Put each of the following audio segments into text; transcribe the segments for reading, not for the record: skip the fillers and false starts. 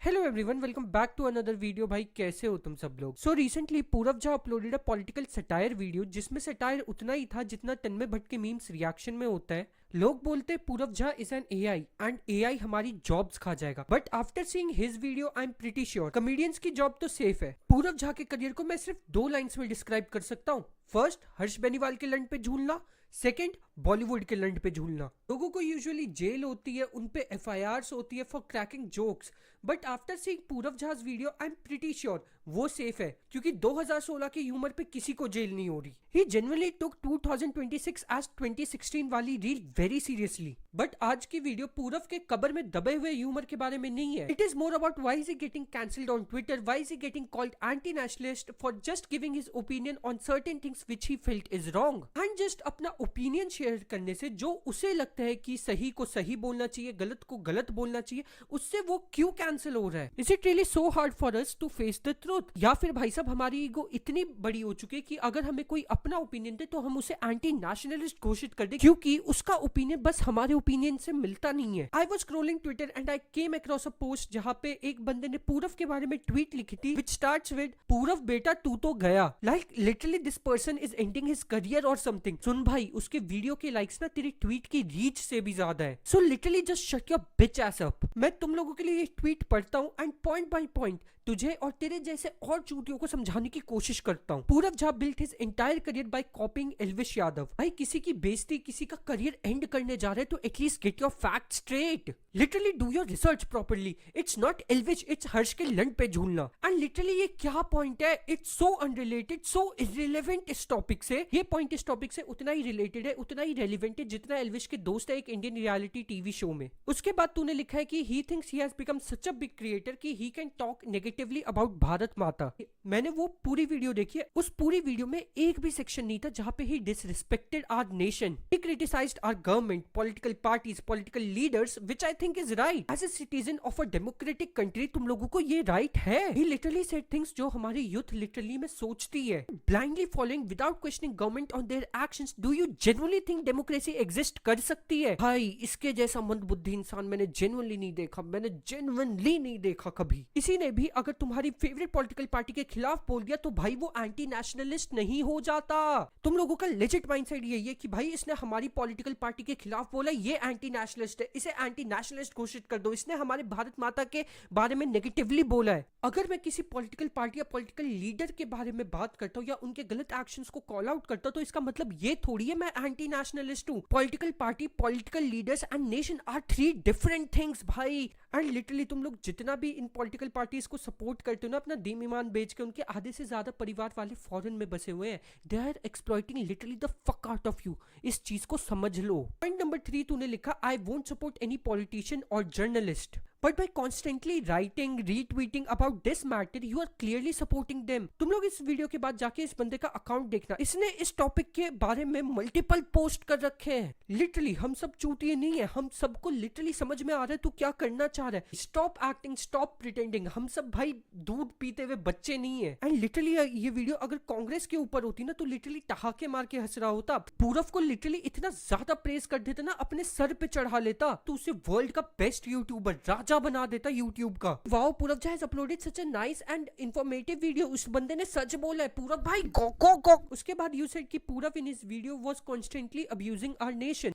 Hello everyone, welcome back to another video. भाई कैसे हो तुम सब लोग। So recently Purav Jha uploaded a political satire video जिसमें सटायर उतना ही था जितना तन्मय भट्ट के मीम्स रिएक्शन में होता है। लोग बोलते Purav Jha is an AI and AI हमारी जॉब्स खा जाएगा, but after seeing his video I am pretty sure comedians की जॉब तो सेफ है। पूरव झा के करियर को मैं सिर्फ 2 लाइन्स में डिस्क्राइब कर सकता हूँ। फर्स्ट, हर्ष बेनीवाल के लंड पे झूलना। सेकेंड, बॉलीवुड के लंड पे झूलना। लोगों को यूजुअली जेल होती है, उन पे एफआईआर्स होती है for cracking jokes, but after seeing Purav Jha's video I am pretty sure वो सेफ है, क्योंकि 2016 की ह्यूमर पे किसी को जेल नहीं हो रही। ही जेन्युइनली टुक 2026 एज 2016 वाली रील वेरी सीरियसली। बट आज की वीडियो पूरव के कबर में दबे हुए ह्यूमर के बारे में नहीं है। It is more about why is he getting cancelled on Twitter, why is he getting called anti nationalist for just giving his opinion on certain things which he felt is wrong, and just अपना opinion share करने से जो उसे लगता है कि सही को सही बोलना चाहिए, गलत को गलत बोलना चाहिए, उससे वो क्यों कैंसिल हो रहा है। Is it really so hard for us to face the truth, या फिर भाई साहब हमारी ईगो इतनी बड़ी हो चुकी है कि अगर हमें कोई अपना ओपिनियन दे तो हम उसे एंटी नेशनलिस्ट घोषित कर दे, क्योंकि उसका ओपिनियन बस हमारे ओपिनियन से मिलता नहीं है। I was scrolling Twitter and I came across a post जहां पे एक बंदे ने पूरव के बारे में ट्वीट लिखी थी विच स्टार्ट्स विद पूरव बेटा तू तो गया, like literally this person is ending his career और समथिंग। सुन भाई, उसके वीडियो के लाइक्स ना तेरी ट्वीट की रीच से भी ज्यादा है। So literally just shut your bitch ass up. मैं तुम लोगों के लिए ये ट्वीट पढ़ता हूँ एंड पॉइंट बाय पॉइंट तुझे और तेरे जैसे और चूतियों को समझाने की कोशिश करता हूँ। Purav Jha built his entire career by copying Elvish Yadav. भाई किसी की बेइज्जती, किसी का करियर एंड करने जा रहे तो at least get your fact straight. Literally do your research properly. It's not Elvish, it's Harsh के लंड पे झूलना। एंड लिटरली ये क्या पॉइंट है, it's so unrelated, so irrelevant इस टॉपिक से। ये पॉइंट इस टॉपिक से उतना ही रिलेटेड है, उतना ही रेलिवेंट है जितना एल्विश के दोस्त है एक इंडियन रियलिटी टीवी शो में। उसके बाद तूने लिखा है कि he thinks he has become such a big creator कि he can talk negatively about Bharat Mata. मैंने वो पूरी वीडियो देखी है, उस पूरी वीडियो में एक भी सेक्शन नहीं था जहां पे he disrespected our nation, he criticised our government, political parties, political leaders, which I think is right. As a citizen of a democratic country तुम लोगों को ये राइट है। ही लिटरली सेड थिंग्स जो हमारी यूथ लिटरली में सोचती है, blindly following without questioning government on their actions. Do you genuinely think democracy exist कर सकती है? भाई इसके जैसा मंदबुद्धि इंसान मैंने जेन्युइनली नहीं देखा, मैंने जेन्युइनली नहीं देखा कभी। किसी ने भी अगर तुम्हारी फेवरेट पॉलिटिकल पार्टी के खिलाफ बोल दिया तो भाई वो एंटी नेशनलिस्ट नहीं हो जाता। तुम लोगों का लेजिट माइंडसेट यही है कि भाई इसने हमारी पॉलिटिकल पार्टी के खिलाफ बोला, ये एंटी नेशनलिस्ट है, इसे एंटी नेशनलिस्ट घोषित कर दो, इसने हमारे भारत माता के बारे में नेगेटिवली बोला है। अगर मैं किसी पॉलिटिकल पार्टी या पॉलिटिकल लीडर के बारे में बात करता हूँ या उनके गलत एक्शंस को कॉल आउट करता हूँ तो इसका मतलब ये थोड़ी है मैं एंटी नेशनलिस्ट हूँ। Political party, political leaders and nation are 3 different things भाई। एंड लिटरली तुम लोग जितना भी इन पॉलिटिकल पार्टीज को सपोर्ट करते हो ना, अपना दीन ईमान बेच के, उनके आधे से ज्यादा परिवार वाले फॉरेन में बसे हुए हैं। They are exploiting literally the fuck out of you. इस चीज को समझ लो। पॉइंट नंबर 3 तूने लिखा, I won't support any politician और journalist, but by constantly writing, retweeting about this matter, you are clearly supporting them. तुम लोग इस वीडियो के बाद जाके इस बंदे का अकाउंट देखना, इसने इस टॉपिक के बारे में मल्टीपल पोस्ट कर रखे हैं। लिटरली हम सब चूतिए नहीं है, हम सबको लिटरली समझ में आ रहा है तू क्या करना चाह रहा है। Stop acting, stop pretending. हम सब भाई दूध पीते हुए बच्चे नहीं है। एंड लिटरली ये वीडियो अगर कांग्रेस के ऊपर होती ना तो लिटरली ठहाके मार के हंस रहा होता। पूरव को लिटरली इतना ज्यादा प्रेज कर देता ना, अपने सर पे चढ़ा लेता तो उसे वर्ल्ड का बेस्ट यूट्यूबर, राजा बना देता यूट्यूब का। Wow, Purav Jha has uploaded such a nice and informative video. उस बंदे ने सच बोला है, पूरव भाई गो गो गो। उसके बाद यू सेड कि Purav in his video was constantly abusing our nation.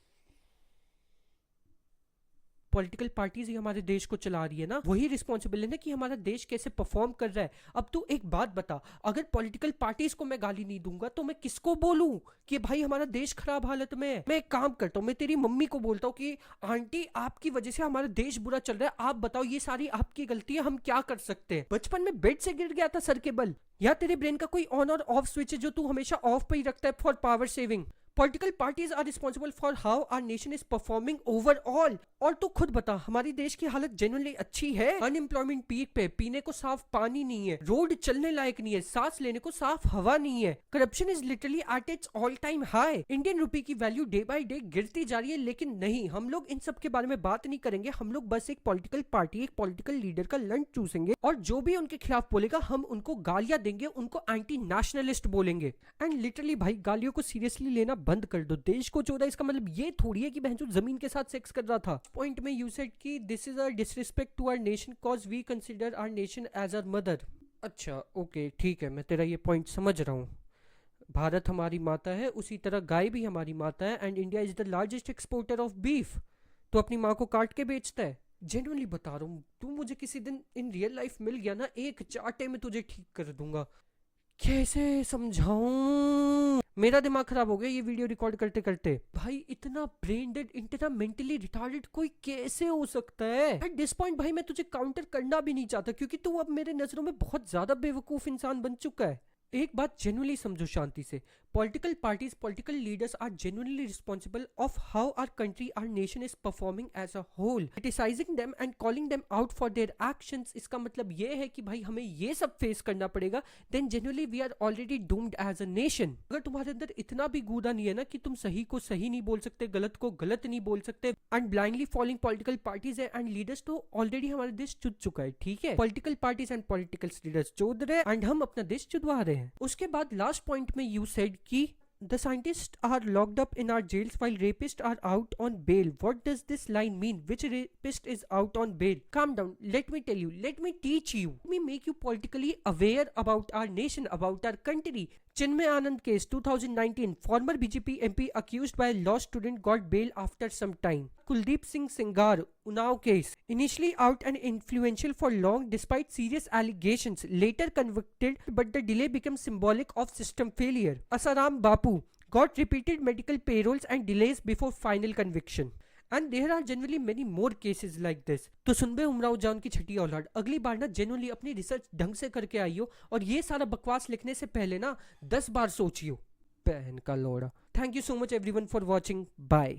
Political parties ही हमारे देश को चला रही है ना, वही रिस्पॉन्सिबल है ना कि हमारा देश कैसे परफॉर्म कर रहा है। अब तू एक बात बता, अगर पॉलिटिकल पार्टीज को मैं गाली नहीं दूंगा तो मैं किसको बोलूं कि भाई हमारा देश खराब हालत में है? मैं एक काम करता हूं, मैं तेरी मम्मी को बोलता हूं कि आंटी आपकी वजह से हमारा देश बुरा चल रहा है, आप बताओ ये सारी आपकी गलती है, हम क्या कर सकते हैं? बचपन में बेड से गिर गया था सर के बल, या तेरे ब्रेन का कोई ऑन और ऑफ स्विच है जो तू हमेशा ऑफ पे ही रखता है for power saving? Political parties are responsible for how our nation is performing overall. और तू खुद बता, हमारी देश की हालत जेन्युइनली अच्छी है? अनएम्प्लॉयमेंट पीक पे, पीने को साफ पानी नहीं है, रोड चलने लायक नहीं है, सांस लेने को साफ हवा नहीं है, corruption is literally at its all time high, Indian rupee की वैल्यू डे बाय डे गिरती जा रही है। लेकिन नहीं, हम लोग इन सब के बारे में बात नहीं करेंगे। हम लोग बस एक पॉलिटिकल पार्टी, एक पॉलिटिकल लीडर का लंड चूसेंगे और जो भी उनके खिलाफ बोलेगा हम उनको गालियां देंगे, उनको एंटी नेशनलिस्ट बोलेंगे। एंड लिटरली भाई गालियों को सीरियसली लेना बंद कर दो। देश को चोरा इसका मतलब ये थोड़ी है कि बहन जो जमीन के साथ सेक्स कर रहा था। पॉइंट में यू सेड कि this is a disrespect to our nation cause we consider our nation as our mother. अच्छा ओके ठीक है, मैं तेरा ये पॉइंट समझ रहा हूँ। भारत हमारी माता है, उसी तरह गाय भी हमारी माता है, and India is the largest exporter of beef. तो अपनी माँ को काट के बेचता है। जेन्युइनली बता रहा हूँ, तू मुझे किसी दिन इन रियल लाइफ मिल गया ना, एक चाटे में तुझे ठीक कर दूंगा। कैसे समझाऊं, मेरा दिमाग खराब हो गया ये वीडियो रिकॉर्ड करते करते। भाई इतना ब्रेन डेड, इतना मेंटली रिटार्डेड कोई कैसे हो सकता है? एट दिस पॉइंट भाई मैं तुझे काउंटर करना भी नहीं चाहता, क्योंकि तू अब मेरे नजरों में बहुत ज्यादा बेवकूफ इंसान बन चुका है। एक बात जेन्युइनली समझो शांति से, political parties, political leaders are genuinely responsible of how our country, our nation is performing as a whole. Criticising them and calling them out for their actions, इसका मतलब ये है कि भाई हमें ये सब फेस करना पड़ेगा। Then genuinely we are already doomed as a nation. अगर तुम्हारे अंदर इतना भी गूदा नहीं है ना कि तुम सही को सही नहीं बोल सकते, गलत को गलत नहीं बोल सकते, and blindly following political parties and leaders, तो ऑलरेडी हमारा देश चुद चुका है। ठीक है, political parties and political leaders चुद रहे एंड हम अपना देश चुदवा रहे हैं। उसके बाद लास्ट पॉइंट में यू सेड कि the scientists are locked up in our jails while rapists are out on bail. What does this line mean? Which rapist is out on bail? Calm down. Let me tell you. Let me teach you. Let me make you politically aware about our nation, about our country. Chinmay Anand case 2019. Former BJP MP accused by a law student got bail after some time. Kuldeep Singh Singar, Unnao case. Initially out and influential for long despite serious allegations. Later convicted, but the delay became symbolic of system failure. Asaram Bapu got repeated medical payrolls and delays before final conviction. And there are generally many more cases like this. तो सुनबे उमराव जान की छठी औलाद, अगली बार ना genuinely अपनी research ढंग से करके आइयो, और ये सारा बकवास लिखने से पहले ना 10 बार सोचियो। बहन का लोड़ा। Thank you so much everyone for watching. Bye.